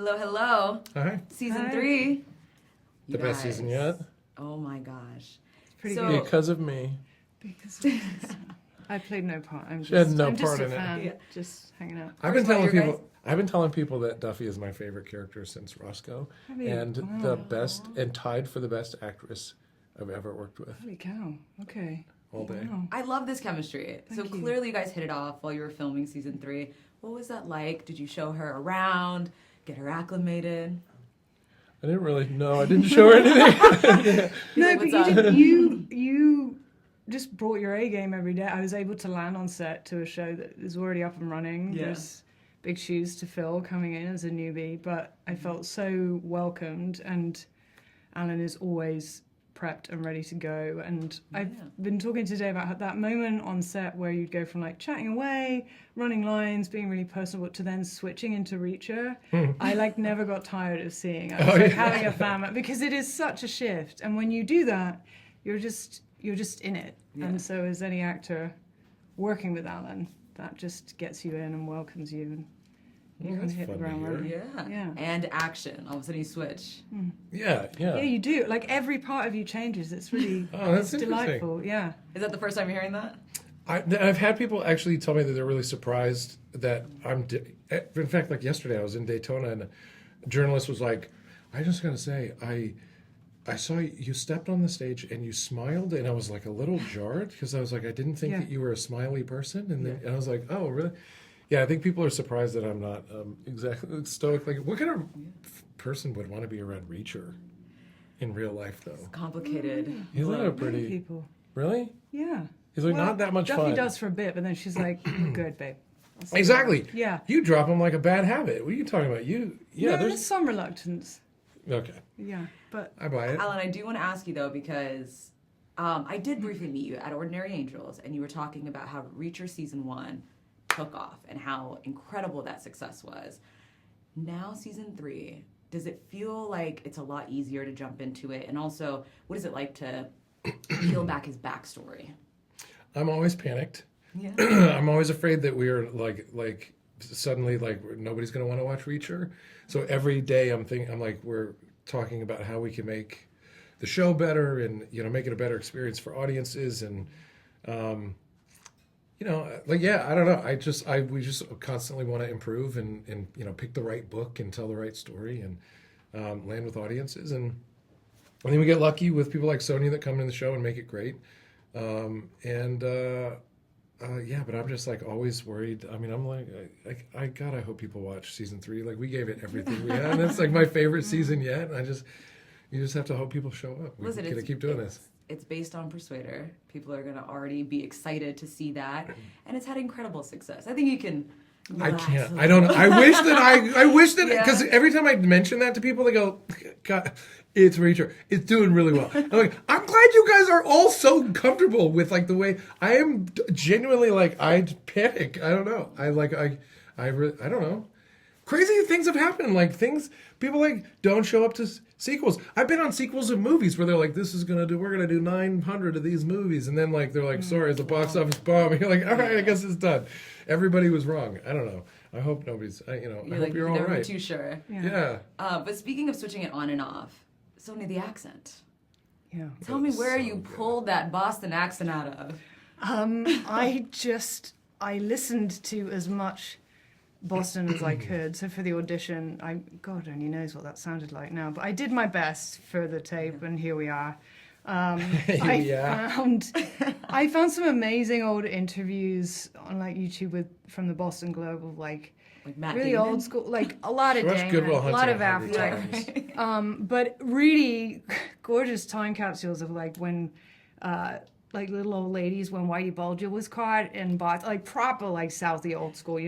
Hello, hello. Hi. Season 3. The best season yet. Oh my gosh. Pretty So- Because of me. Because I played no part. I'm She had just, no I'm just part a in it. fan, Yeah. just hanging out. I've been First of all, telling you people. guys- I've been telling people that Duffy is my favorite character since Roscoe, Have you? and Wow. the best and tied for the best actress I've ever worked with Holy cow! Okay. all day. Wow. I love this chemistry. So Thank you. clearly you guys hit it off while you were filming season 3. What was that like? Did you show her around? Get her acclimated? I didn't really know. I didn't show her anything. No, Like, but what's up? you just brought your A game every day. I was able to land on set to a show that is already up and running. Yeah. There's big shoes to fill coming in as a newbie, but I felt so welcomed, and Alan is always prepped and ready to go. And I've been talking today about that moment on set where you'd go from like chatting away, running lines, being really personable, to then switching into Reacher. I like never got tired of seeing. I was having a fan because it is such a shift. And when you do that, you're just in it. Yeah. And so as any actor working with Alan, that just gets you in and welcomes you, and you Well, can that's hit the fun to ground hear. running. Yeah. Yeah. And action. All of a sudden you switch. Yeah. Yeah, you do. Like every part of you changes. It's really Oh, that's it's interesting. delightful. Yeah. Is that the first time you're hearing that? I've had people actually tell me that they're really surprised that in fact, like yesterday, I was in Daytona and a journalist was like, "I just gotta say, I saw you stepped on the stage and you smiled, and I was like a little jarred because I was like, I didn't think Yeah. that you were a smiley person, and then and I was like, oh really? Yeah, I think people are surprised that I'm not exactly stoic. Like, what kind of person would want to be around Reacher in real life, though? Complicated. He's not a Many pretty. people. Really? Yeah. He's like not that much Duffy fun. does for a bit, but then she's like, "We're good, babe." I'll see you Exactly. later." Yeah. You drop him like a bad habit. What are you talking about? No, there's some reluctance. Okay. Yeah, but I buy it. Alan, I do want to ask you though, because I did briefly meet you at Ordinary Angels, and you were talking about how Reacher season 1 took off and how incredible that success was. Now season 3, does it feel like it's a lot easier to jump into it? And also, what is it like to peel back his backstory? I'm always panicked. Yeah. I'm always afraid that we're like suddenly like nobody's going to want to watch Reacher. So every day I'm like we're talking about how we can make the show better and make it a better experience for audiences and I don't know. We just constantly want to improve and pick the right book and tell the right story and land with audiences and then we get lucky with people like Sonya that come in the show and make it great. But I'm just like always worried. I mean, I'm like, I hope people watch season 3. Like we gave it everything we had, and it's like my favorite season yet. And you just have to hope people show up. We're gonna keep doing this. It's based on Persuader. People are gonna already be excited to see that, and it's had incredible success. I think you can. I relax can't. a I don't know. little. I wish that Yeah. because every time I mention that to people, they go, "God, it's Reacher. It's doing really well." I'm like, I'm glad you guys are all so comfortable with like the way I am. Genuinely, like I panic. I don't know. I don't know. Crazy things have happened. Like people like don't show up to sequels. I've been on sequels of movies where they're like, we're gonna do 900 of these movies, and then like they're like, sorry, it's a box office bomb. And you're like, all right, I guess it's done. Everybody was wrong. I don't know. I hope nobody's. I hope you're all never right. too sure. Yeah. But speaking of switching it on and off, Sonya, the accent. yeah. Tell me where so you good. pulled that Boston accent out of. I listened to as much Boston as I could. So for the audition, God only knows what that sounded like now, but I did my best for the tape, and here we are. I found some amazing old interviews on like YouTube from the Boston Globe of like Matt really Damon? old school, like a lot of Watch Damon, Good Will a lot Hunting of 100 Affleck. times. But really gorgeous time capsules of like when like little old ladies when Whitey Bulger was caught in Boston, like proper like Southie old school,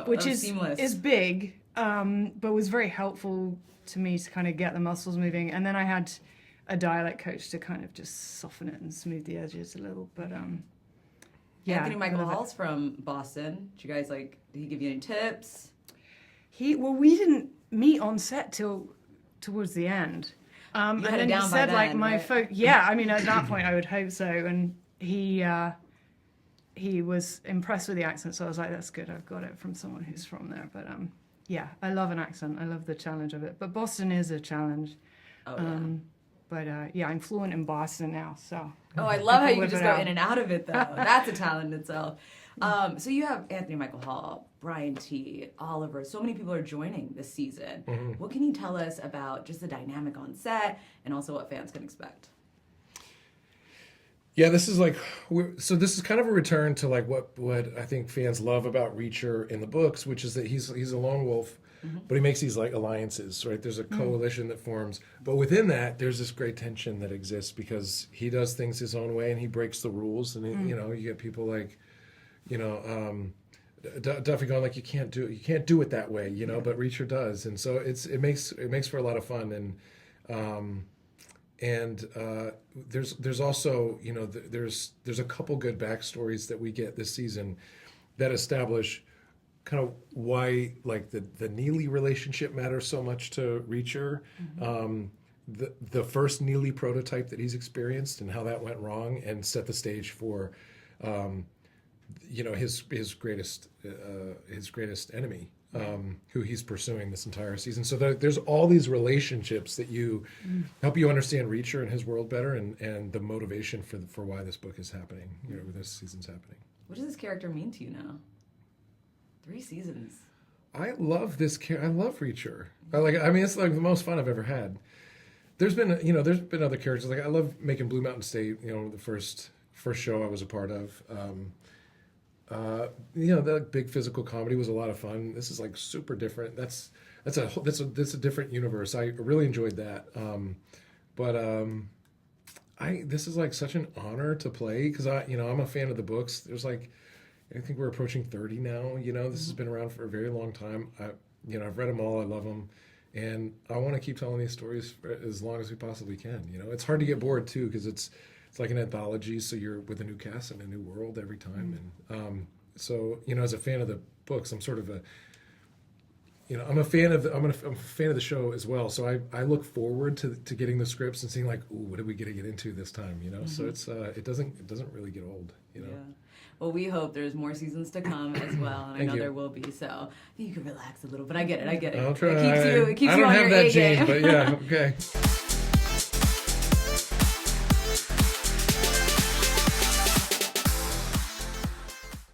which is seamless. big, but was very helpful to me to kind of get the muscles moving. And then I had a dialect coach to kind of just soften it and smooth the edges a little. But yeah, Anthony Michael I love it. Hall's from Boston. Did you guys did he give you any tips? We didn't meet on set till towards the end. And had it then down he by said, like, then, my right? yeah, I mean, at that point, I would hope so. And he was impressed with the accent, so I was like, that's good, I've got it from someone who's from there. But yeah, I love an accent. I love the challenge of it. But Boston is a challenge. Oh, yeah. But yeah, I'm fluent in Boston now, so. Oh, I love how you can whip just it go out. in and out of it, though. That's a talent in itself. So you have Anthony Michael Hall, Brian T, Oliver. So many people are joining this season. What can you tell us about just the dynamic on set and also what fans can expect? Yeah, this is like so. This is kind of a return to like what I think fans love about Reacher in the books, which is that he's a lone wolf, but he makes these like alliances, right? There's a coalition that forms, but within that, there's this great tension that exists because he does things his own way and he breaks the rules, and you know, you get people like, you know, Duffy going like you can't do it that way, you know, but Reacher does, and so it makes for a lot of fun, and there's also, you know, there's a couple good backstories that we get this season that establish kind of why like the Neagly relationship matters so much to Reacher. The first Neagly prototype that he's experienced and how that went wrong and set the stage for you know, his greatest enemy, who he's pursuing this entire season. So there's all these relationships that you help you understand Reacher and his world better, and the motivation for why this book is happening, you know, this season's happening. What does this character mean to you now? 3 seasons. I love this I love Reacher. I mean, it's like the most fun I've ever had. There's been other characters, like I love making Blue Mountain State, you know, the first show I was a part of. You know, the big physical comedy was a lot of fun. This is like super different. That's a different universe. I really enjoyed that. This is like such an honor to play because I'm a fan of the books. There's like, I think we're approaching 30 now. You know, this has been around for a very long time. I've read them all. I love them, and I want to keep telling these stories for as long as we possibly can. You know, it's hard to get bored too because it's like an anthology, so you're with a new cast and a new world every time. And so, you know, as a fan of the books, I'm sort of I'm a fan of the show as well. So I look forward to getting the scripts and seeing like, ooh, what are we gonna get into this time? You know, so it's it doesn't really get old. You know. Yeah. Well, we hope there's more seasons to come as well, and I know there will be. So I think you can relax a little, but I get it. I'll try. It keeps you I on don't your have that A game. gene, but yeah, okay.